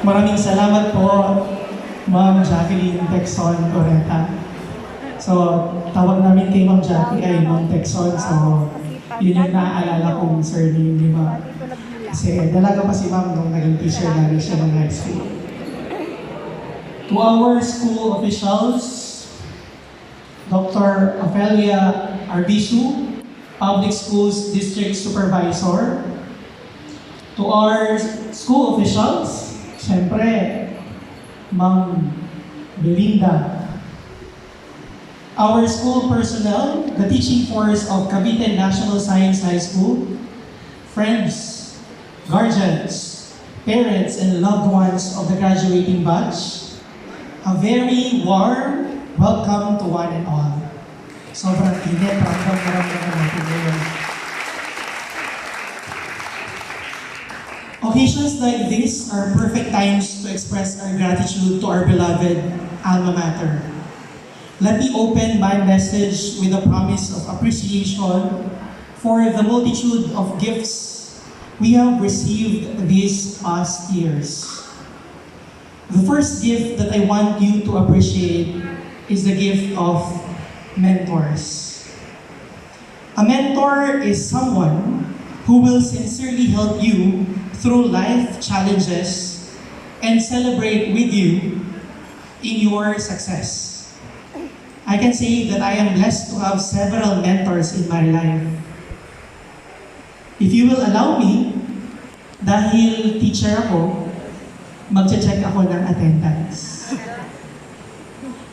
Maraming salamat po, Ma'am Jacqueline Texon Oreta. So, tawag namin kay Ma'am Jackie ay Ma'am Texon. So, yun yung naaalala kong surname ni Ma'am. Kasi dalaga pa si Ma'am nung naging teacher namin siya ng high school. To our school officials, Dr. Ofelia Arbisu, Public Schools District Supervisor. To our school officials, siyempre, Ma'am Belinda. Our school personnel, the teaching force of Cavite National Science High School, friends, guardians, parents, and loved ones of the graduating batch, a very warm welcome to one and all. Sobrang init, ramdam natin ngayon. Occasions like this are perfect times to express our gratitude to our beloved alma mater. Let me open my message with a promise of appreciation for the multitude of gifts we have received these past years. The first gift that I want you to appreciate is the gift of mentors. A mentor is someone who will sincerely help you through life challenges and celebrate with you in your success. I can say that I am blessed to have several mentors in my life. If you will allow me, dahil teacher ako, magche-check ako ng attendance.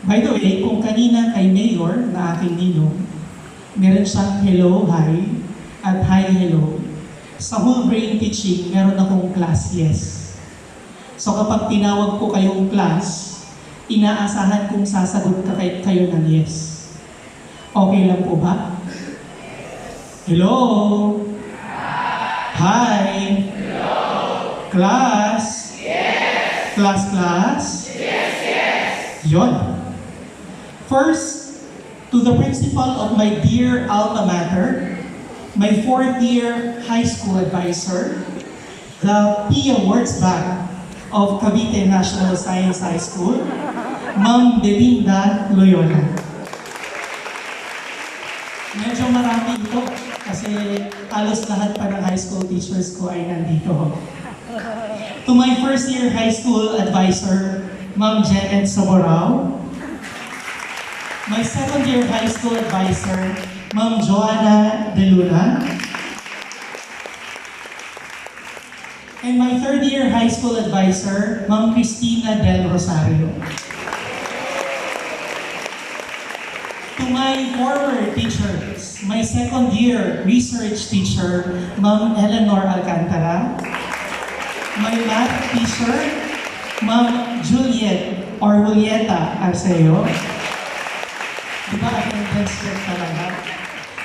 By the way, kung kanina kay Mayor na aking ninong, meron siyang hello, hi, at hi, hello. Sa whole brain teaching, meron akong class yes. So kapag tinawag ko kayong class, inaasahan kong sasagot kayo ng yes. Okay lang po ba? Hello? Hi? Hello. Class? Yes. Class? Yes, yes. Yon. First, to the principal of my dear alma mater, my fourth-year high school advisor, the PIA Awards Bag of Cavite National Science High School, Ma'am Belinda Loyola. Medyo marami ito kasi halos lahat pa ng high school teachers ko ay nandito. To my first-year high school advisor, Ma'am Janet Saborao. My second-year high school advisor, Ma'am Joanna De Luna. And my third-year high school advisor, Ma'am Cristina Del Rosario. To my former teachers, my second-year research teacher, Ma'am Eleanor Alcantara. My math teacher, Ma'am Juliet or Julieta Arceo. Diba, attendance check talaga.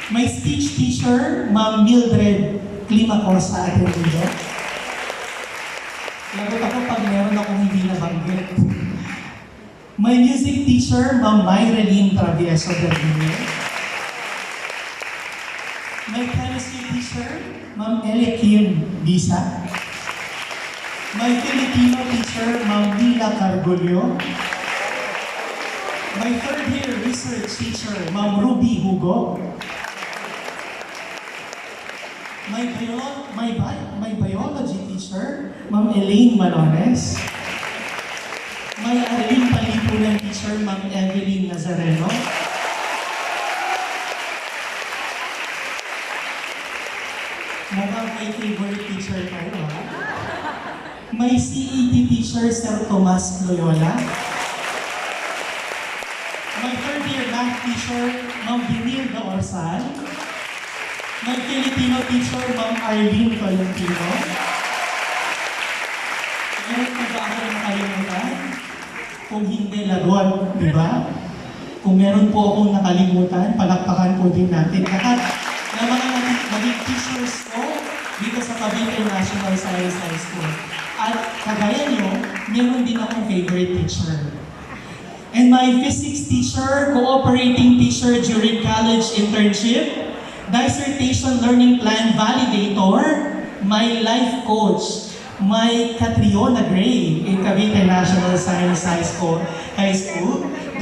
My speech teacher, Ma'am Mildred Climacos sa atin dito. Lagot ako pag meron akong hindi nabanggit. My music teacher, Ma'am Myreline Travieso Berliner. My chemistry teacher, Ma'am Kim Bisa. My Filipino teacher, Ma'am Mila Cargolio. My third-year research teacher, Ma'am Ruby Hugo. My biology teacher, Ma'am Elaine Manones. My Arlene Palipunan teacher, Ma'am Evelyn Nazareno. Mukhang may favorite teacher tayo, ha? My CET teacher, Sir Tomas Loyola. My third-year math teacher, Ma'am Binilda Orsal. My Filipino teacher, Ma'am Arlene Valentino. Meron pa ba ako nakalimutan? Kung hindi, lagot, di ba? Kung meron po akong nakalimutan, palakpakan po din natin lahat na mga naging teachers ko dito sa Cavite National Science High School. At kagaya nyo, meron din akong favorite teacher. And my physics teacher, cooperating teacher during college internship, dissertation learning plan validator, my life coach, my Catriona Gray in Cavite National Science High School,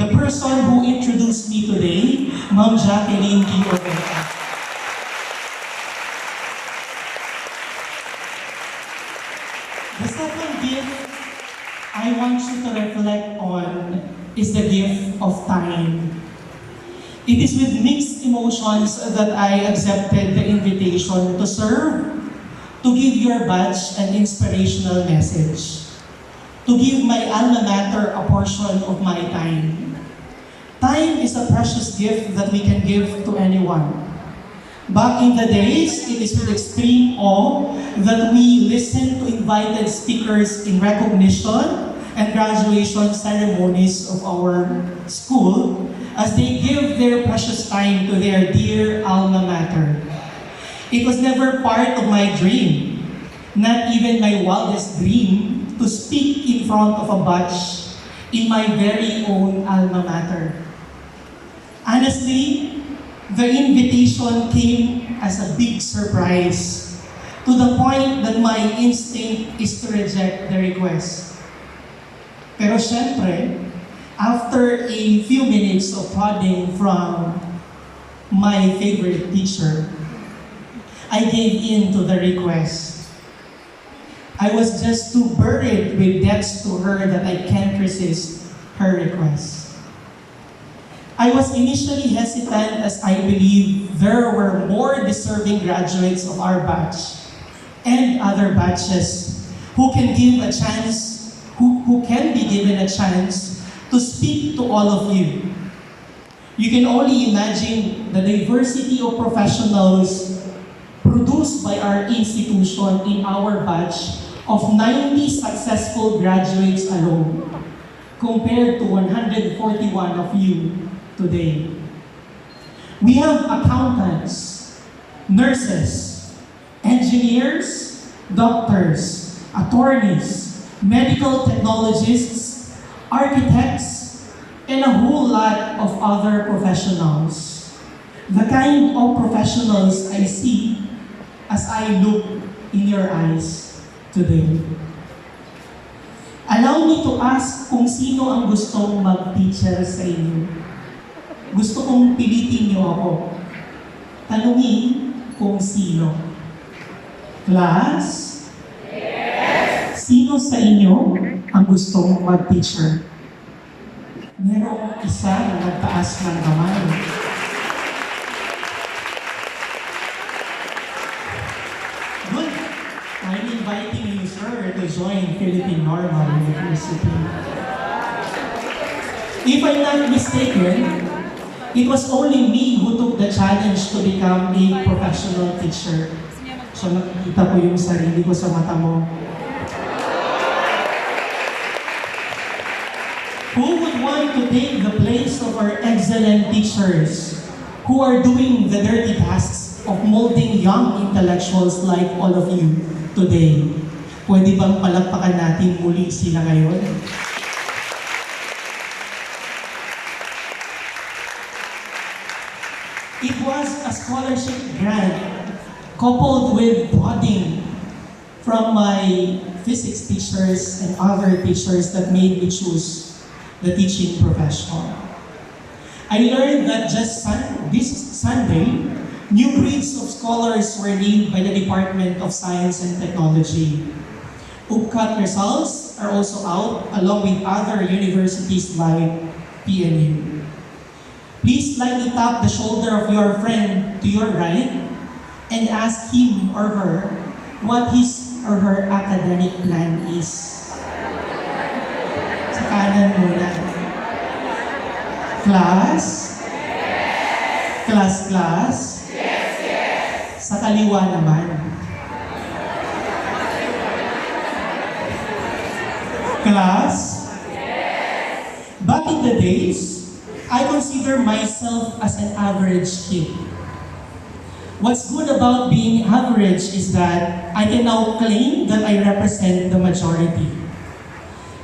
the person who introduced me today, Ma'am Jacqueline D. Ortega. The second gift I want you to reflect on is the gift of time. It is with mixed emotions that I accepted the invitation to serve, to give your batch an inspirational message, to give my alma mater a portion of my time. Time is a precious gift that we can give to anyone. Back in the days, it is with extreme awe that we listen to invited speakers in recognition and graduation ceremonies of our school as they give their precious time to their dear alma mater. It was never part of my dream, not even my wildest dream, to speak in front of a batch in my very own alma mater. Honestly, the invitation came as a big surprise, to the point that my instinct is to reject the request. Pero syempre, after a few minutes of prodding from my favorite teacher, I gave in to the request. I was just too buried with debts to her that I can't resist her request. I was initially hesitant as I believe there were more deserving graduates of our batch and other batches who can give a chance, who can be given a chance to speak to all of you. You can only imagine the diversity of professionals produced by our institution in our batch of 90 successful graduates alone, compared to 141 of you today. We have accountants, nurses, engineers, doctors, attorneys, medical technologists, architects, and a whole lot of other professionals. The kind of professionals I see as I look in your eyes today. Allow me to ask kung sino ang gustong mag-teacher sa inyo. Gusto kong pilitin niyo ako. Tanungin kung sino. Class? Sino sa inyo ang gustong mag-teacher? Merong isa na nagtaas ng kamay. Good. I'm inviting you, sir, to join Philippine Normal University. If I'm not mistaken, it was only me who took the challenge to become a professional teacher. So nakikita ko yung sarili ko sa mata mo. Who would want to take the place of our excellent teachers who are doing the dirty tasks of molding young intellectuals like all of you today? Pwede bang palakpakan natin muli sila ngayon? It was a scholarship grant coupled with prodding from my physics teachers and other teachers that made me choose the teaching profession. I learned that just this Sunday, new breeds of scholars were named by the Department of Science and Technology. UPCAT results are also out along with other universities like PNU. Please lightly tap the shoulder of your friend to your right and ask him or her what his or her academic plan is. Sa kanan muna. Class? Class? Sa kaliwa naman. Class? Back in the days, I consider myself as an average kid. What's good about being average is that I can now claim that I represent the majority.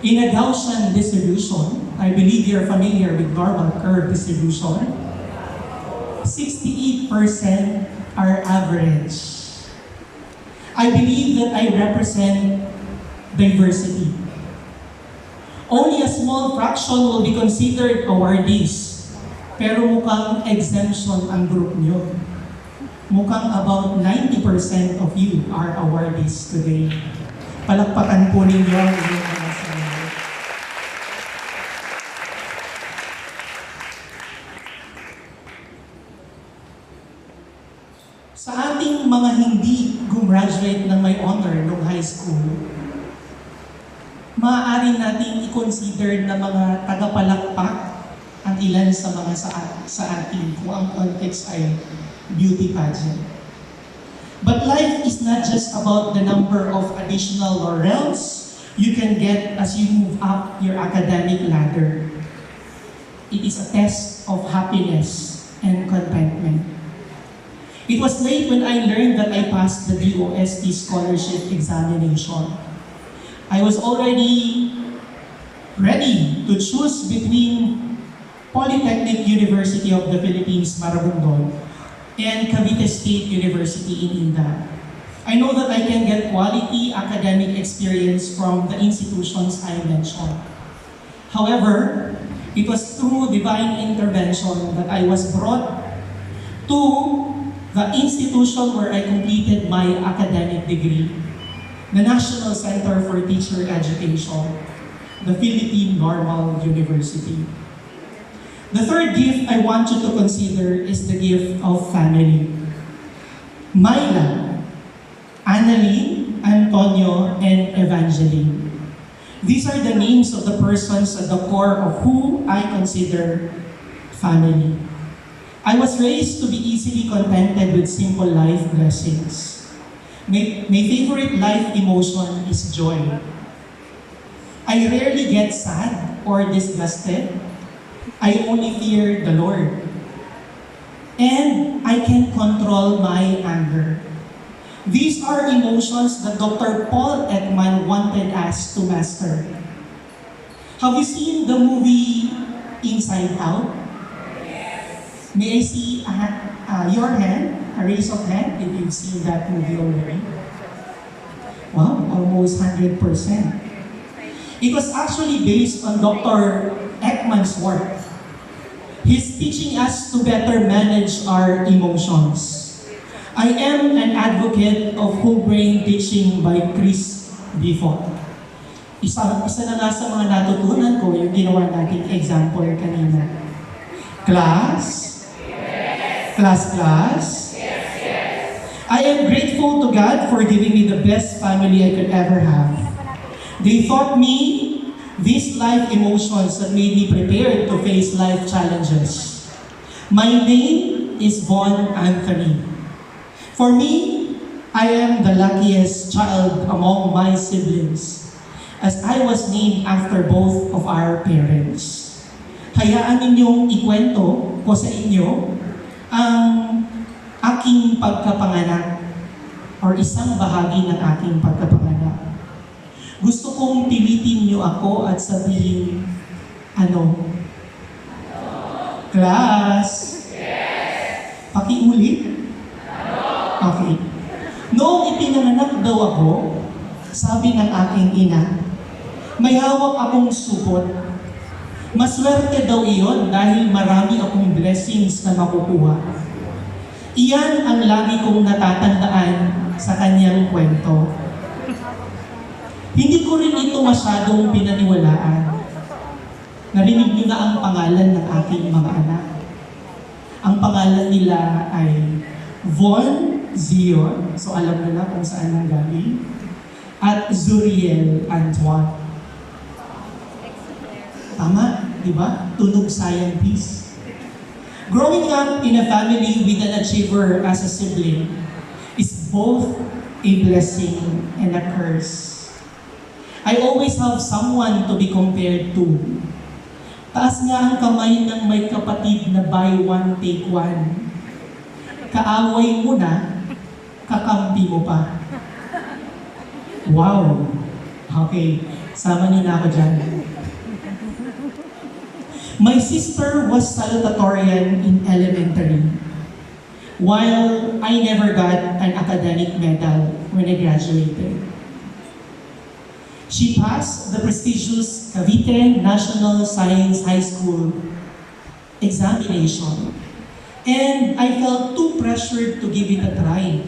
In a Gaussian distribution, I believe you're familiar with normal curve distribution, 68% are average. I believe that I represent diversity. Only a small fraction will be considered awardees, pero mukhang exemption ang group nyo. Mukhang about 90% of you are awardees today. Palakpakan po ninyo ang inyong mga sarili. Sa ating mga hindi gumraduate ng may honor noong high school, maaari nating i-consider na mga tagapalakpak ang ilan sa mga sa atin kung ang context ay beauty pageant. But life is not just about the number of additional laurels you can get as you move up your academic ladder. It is a test of happiness and contentment. It was late when I learned that I passed the DOST scholarship examination. I was already ready to choose between Polytechnic University of the Philippines, Marabundon, and Cavite State University in Inda. I know that I can get quality academic experience from the institutions I mentioned. However, it was through divine intervention that I was brought to the institution where I completed my academic degree, the National Center for Teacher Education, the Philippine Normal University. The third gift I want you to consider is the gift of family. Myla, Annalyn, Antonio, and Evangeline. These are the names of the persons at the core of who I consider family. I was raised to be easily contented with simple life blessings. My favorite life emotion is joy. I rarely get sad or disgusted. I only fear the Lord. And I can control my anger. These are emotions that Dr. Paul Ekman wanted us to master. Have you seen the movie Inside Out? Yes. May I see your hand, a raise of hand, if you've seen that movie already? Wow, almost 100%. It was actually based on Dr. Ekman's work. He's teaching us to better manage our emotions. I am an advocate of whole brain teaching by Chris Bifo. Isa na nga sa mga natutunan ko yung ginawa nating example kanina. Class? Yes. Class? Yes, yes. I am grateful to God for giving me the best family I could ever have. They taught me these life emotions that made me prepared to face life challenges. My name is Von Anthony. For me, I am the luckiest child among my siblings, as I was named after both of our parents. Hayaan ninyong ikwento ko sa inyo ang aking pagkapanganak or isang bahagi ng aking pagkapanganak. Gusto kong pilitin niyo ako at sabihin, ano? Class? Yes. Pakiulit? Okay. Noong ipinanganak daw ako, sabi ng aking ina, may hawak akong supot. Maswerte daw iyon dahil marami akong blessings na makukuha. Iyan ang lagi kong natatandaan sa kanyang kwento. Hindi ko rin ito masyadong pinaniwalaan. Narinig niyo na ang pangalan ng aking mga anak. Ang pangalan nila ay Von Zion, so alam mo na kung saan nanggaling, at Zuriel Antoine. Tama, di ba? Tunog scientist. Growing up in a family with an achiever as a sibling is both a blessing and a curse. I always have someone to be compared to. Taas nga ang kamay ng may kapatid na buy one, take one. Kaaway mo na, kakampi mo pa. Wow! Okay, sama niyo na ako dyan. My sister was salutatorian in elementary, while I never got an academic medal when I graduated. She passed the prestigious Cavite National Science High School examination, and I felt too pressured to give it a try.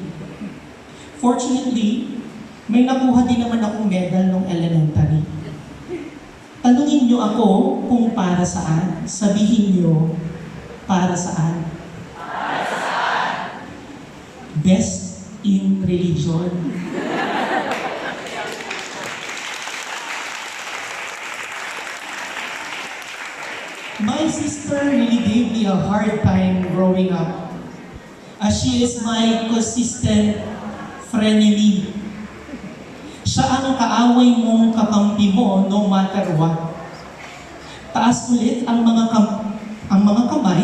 Fortunately, may nakuha din naman akong medal nung elementary. Tanungin niyo ako kung para saan. Sabihin niyo, para saan? Best in religion. My sister really gave me a hard time growing up, as she is my consistent frenemy. Siya ang kaaway mong kakampi mo no matter what. Taas ulit ang mga kamay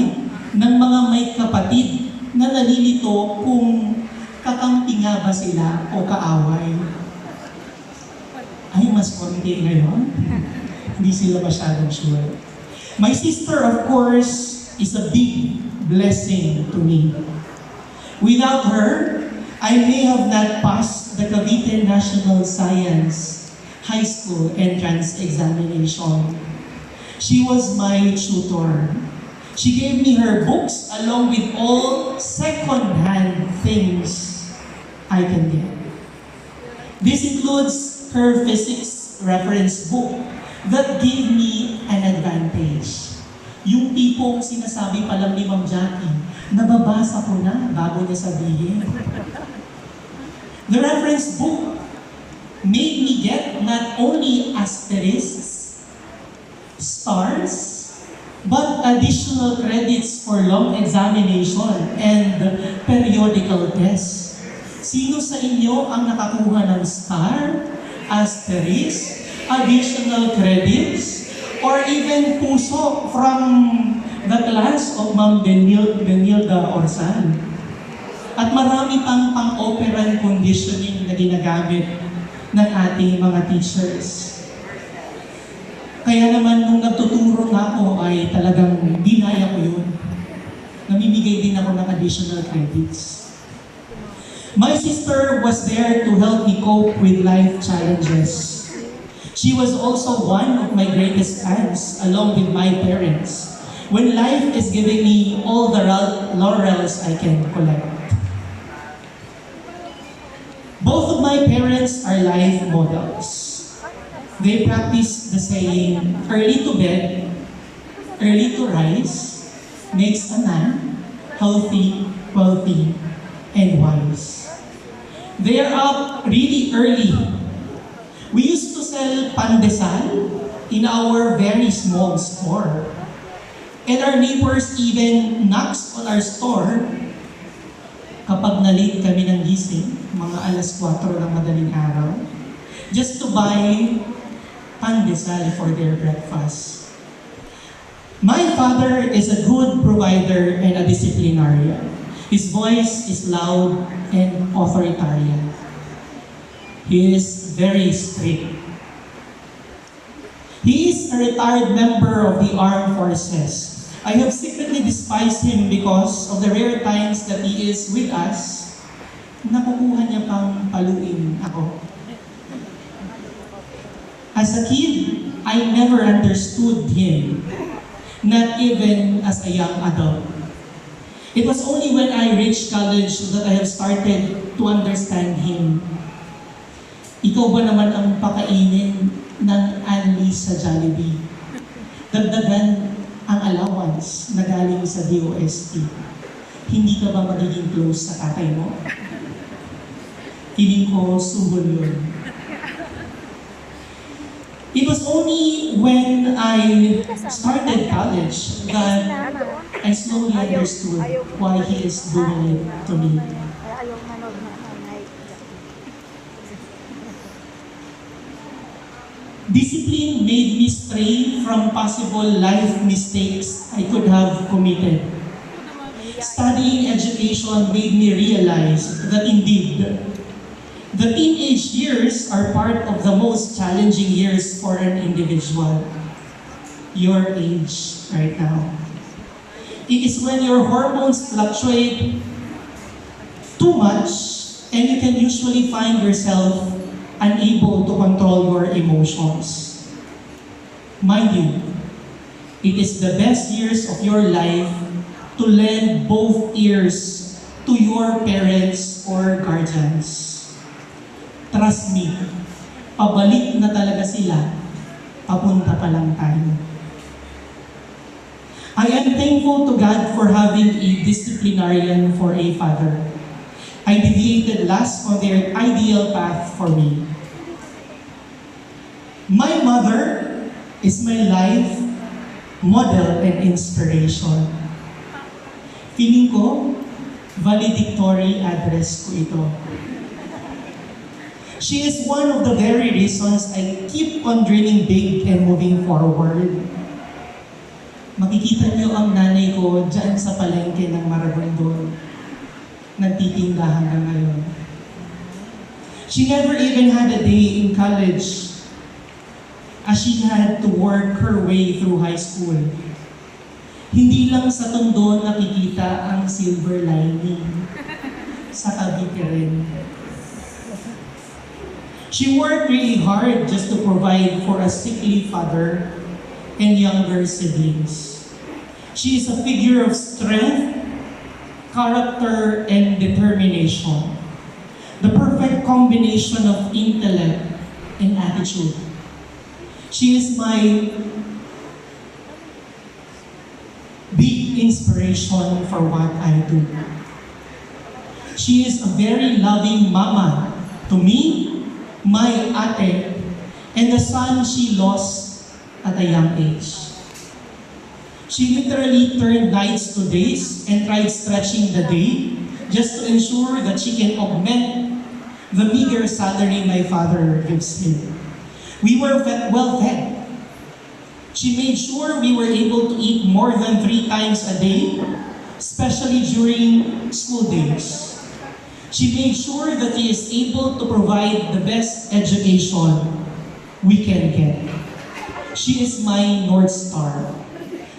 ng mga may kapatid na nalilito kung kakampi nga ba sila o kaaway. Ay, mas konti ngayon. Hindi sila masyadong sure. My sister, of course, is a big blessing to me. Without her, I may have not passed the Cavite National Science High School entrance examination. She was my tutor. She gave me her books along with all second-hand things I can get. This includes her physics reference book that gave me an advantage. Yung tipong sinasabi pa lang ni Ma'am Jackie, nababasa ko na bago niya sabihin. The reference book made me get not only asterisks, stars, but additional credits for long examination and periodical tests. Sino sa inyo ang nakakuha ng star, asterisk, additional credits, or even puso from the class of Ma'am Benilda Orsan? At marami pang pang-operan conditioning na ginagamit ng ating mga teachers. Kaya naman nung nagtuturo na ako ay talagang dinaya ko yun. Namimigay din ako ng additional credits. My sister was there to help me cope with life challenges. She was also one of my greatest fans, along with my parents, when life is giving me all the laurels I can collect. Both of my parents are life models. They practice the saying, early to bed, early to rise, makes a man healthy, wealthy, and wise. They are up really early. We used to sell pandesal in our very small store. And our neighbors even knocks on our store kapag na-late kami ng gising, mga alas 4 ng madaling araw, just to buy pandesal for their breakfast. My father is a good provider and a disciplinarian. His voice is loud and authoritarian. He is very strict. He is a retired member of the armed forces. I have secretly despised him because of the rare times that he is with us, nakukuha niya pang paluin ako. As a kid, I never understood him, not even as a young adult. It was only when I reached college that I have started to understand him. Ikaw ba naman ang pakainin ng Anli sa Jollibee? Dagdagan ang allowance na galing sa DOST. Hindi ka ba magiging close sa tatay mo? Feeling ko, suhol yun. It was only when I started college that I slowly understood why he is doing it to me. Discipline made me stray from possible life mistakes I could have committed. Studying education made me realize that indeed, the teenage years are part of the most challenging years for an individual. Your age right now. It is when your hormones fluctuate too much and you can usually find yourself unable to control your emotions. Mind you, it is the best years of your life to lend both ears to your parents or guardians. Trust me, pabalik na talaga sila, papunta pa lang tayo. I am thankful to God for having a disciplinarian for a father. I deviated last on their ideal path for me. My mother is my life model and inspiration. Feeling ko, valedictory address ko ito. She is one of the very reasons I keep on dreaming big and moving forward. Makikita niyo ang nanay ko dyan sa palengke ng Maragondon. Nagtitinda hanggang ngayon. She never even had a day in college as she had to work her way through high school. Hindi lang sa Tondo nakikita ang silver lining. Sa Cavite rin. She worked really hard just to provide for a sickly father and younger siblings. She is a figure of strength, character, and determination. The perfect combination of intellect and attitude. She is my big inspiration for what I do. She is a very loving mama to me, my ate, and the son she lost at a young age. She literally turned nights to days and tried stretching the day just to ensure that she can augment the meager salary my father gives him. We were well fed. She made sure we were able to eat more than 3 times a day, especially during school days. She made sure that he is able to provide the best education we can get. She is my North Star.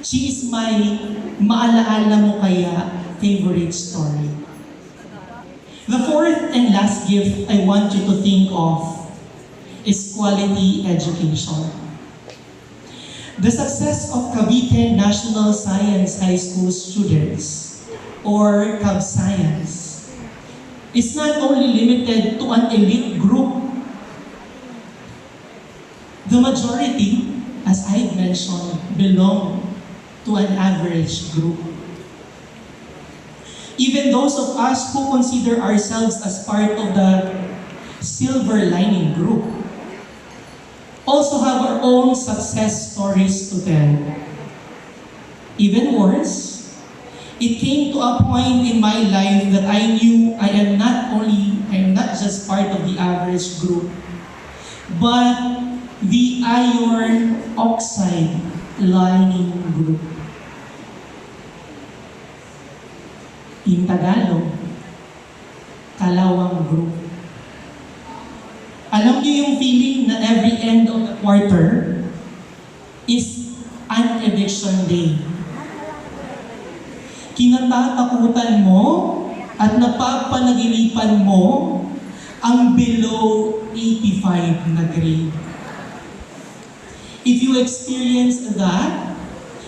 She is my maalaala mo kaya favorite story. The fourth and last gift I want you to think of is quality education. The success of Cavite National Science High School students, or CavScience, is not only limited to an elite group. The majority, as I mentioned, belong to an average group. Even those of us who consider ourselves as part of the silver lining group also have our own success stories to tell. Even worse, it came to a point in my life that I knew I am not just part of the average group, but the iron oxide lining group. In Tagalog, kalawang group. Alam niyo yung feeling na every end of the quarter is an eviction day. Kinatatakutan mo at napapanaginipan mo ang below 85 na grade. If you experience that,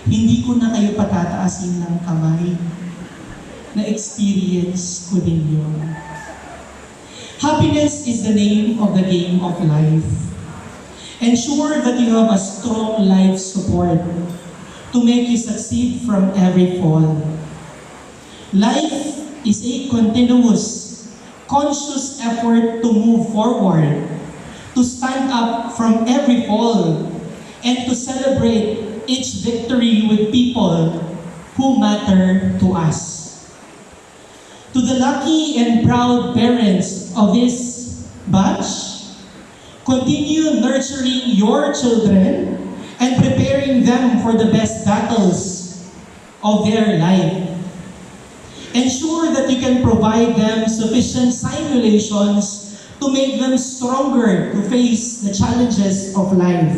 hindi ko na kayo patataasin ng kamay. Na-experience ko din yun. Happiness is the name of the game of life. Ensure that you have a strong life support to make you succeed from every fall. Life is a continuous, conscious effort to move forward, to stand up from every fall, and to celebrate each victory with people who matter to us. To the lucky and proud parents of this batch, continue nurturing your children and preparing them for the best battles of their life. Ensure that you can provide them sufficient simulations to make them stronger to face the challenges of life.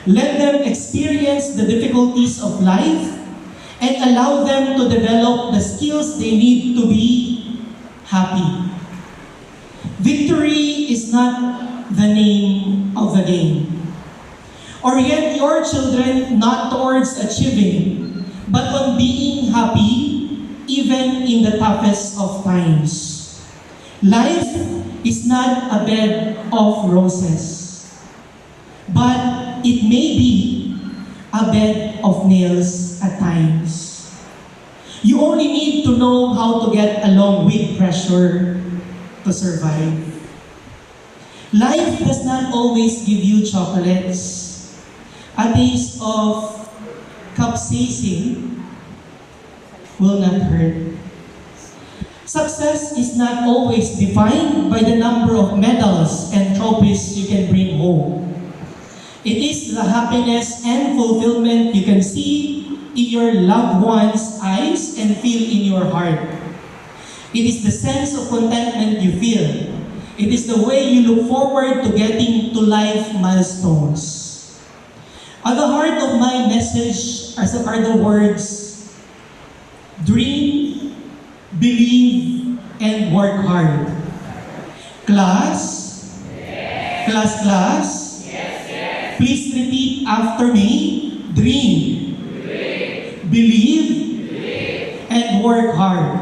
Let them experience the difficulties of life and allow them to develop the skills they need to be happy. Victory is is not the name of the game. Orient your children not towards achieving, but on being happy even in the toughest of times. Life is not a bed of roses, but it may be a bed of nails at times. You only need to know how to get along with pressure to survive. Life does not always give you chocolates. A taste of capsaicin will not hurt. Success is not always defined by the number of medals and trophies you can bring home. It is the happiness and fulfillment you can see in your loved one's eyes and feel in your heart. It is the sense of contentment you feel. It is the way you look forward to getting to life milestones. At the heart of my message are the words, dream, believe, and work hard. Class? Yes. Class? Yes. Please repeat after me. Dream. Believe. And work hard.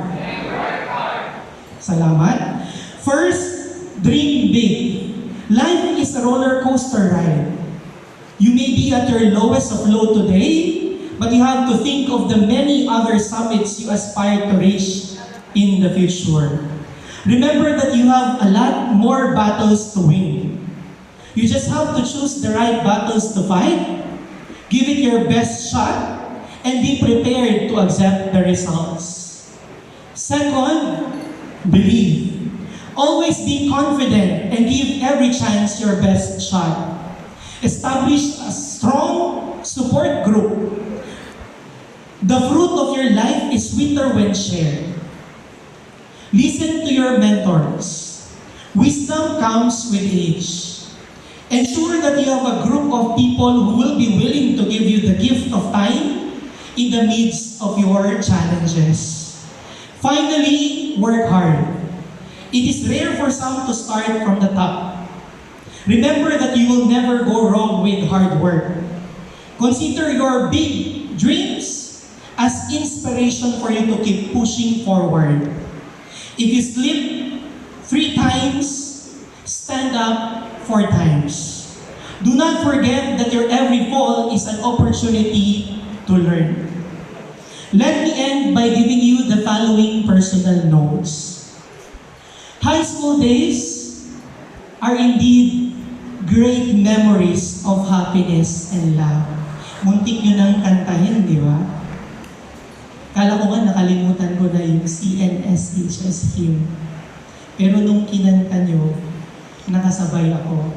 Salamat. First, dream big. Life is a roller coaster ride. You may be at your lowest of low today, but you have to think of the many other summits you aspire to reach in the future. Remember that you have a lot more battles to win. You just have to choose the right battles to fight, give it your best shot, and be prepared to accept the results. Second, believe. Always be confident and give every chance your best shot. Establish a strong support group. The fruit of your life is sweeter when shared. Listen to your mentors. Wisdom comes with age. Ensure that you have a group of people who will be willing to give you the gift of time in the midst of your challenges. Finally, work hard. It is rare for some to start from the top. Remember that you will never go wrong with hard work. Consider your big dreams as inspiration for you to keep pushing forward. If you slip 3 times, stand up 4 times. Do not forget that your every fall is an opportunity to learn. Let me end by giving you the following personal notes. High school days are indeed great memories of happiness and love. Muntik nyo nang kantahin, di ba? Kala ko nga nakalimutan ko na yung CNSHS hymn. Pero nung kinanta nyo, nakasabay ako.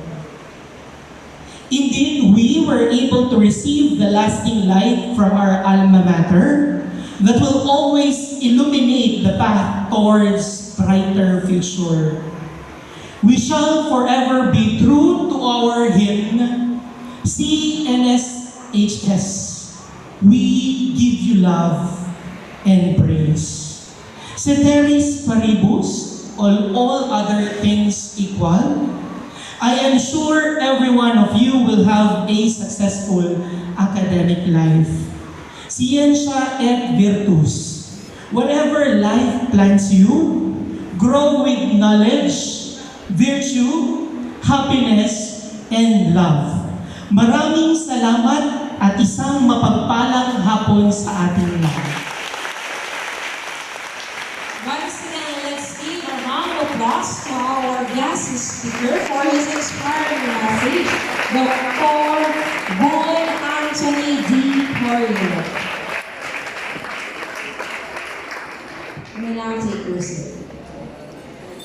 Indeed, we were able to receive the lasting light from our alma mater that will always illuminate the path towards brighter future. We shall forever be true to our hymn, CNSHS. We give you love and praise. Ceteris paribus, all other things equal, I am sure every one of you will have a successful academic life. Scientia et virtus. Whatever life plans you, grow with knowledge, virtue, happiness, and love. Maraming salamat at isang mapagpalang hapon sa ating lahat. Once again, let's give a round of applause to our guest speaker for his inspiring message, Dr. Boy Anthony D. Torio. You may now take your seat.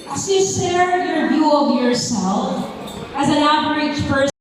As you share your view of yourself as an average person,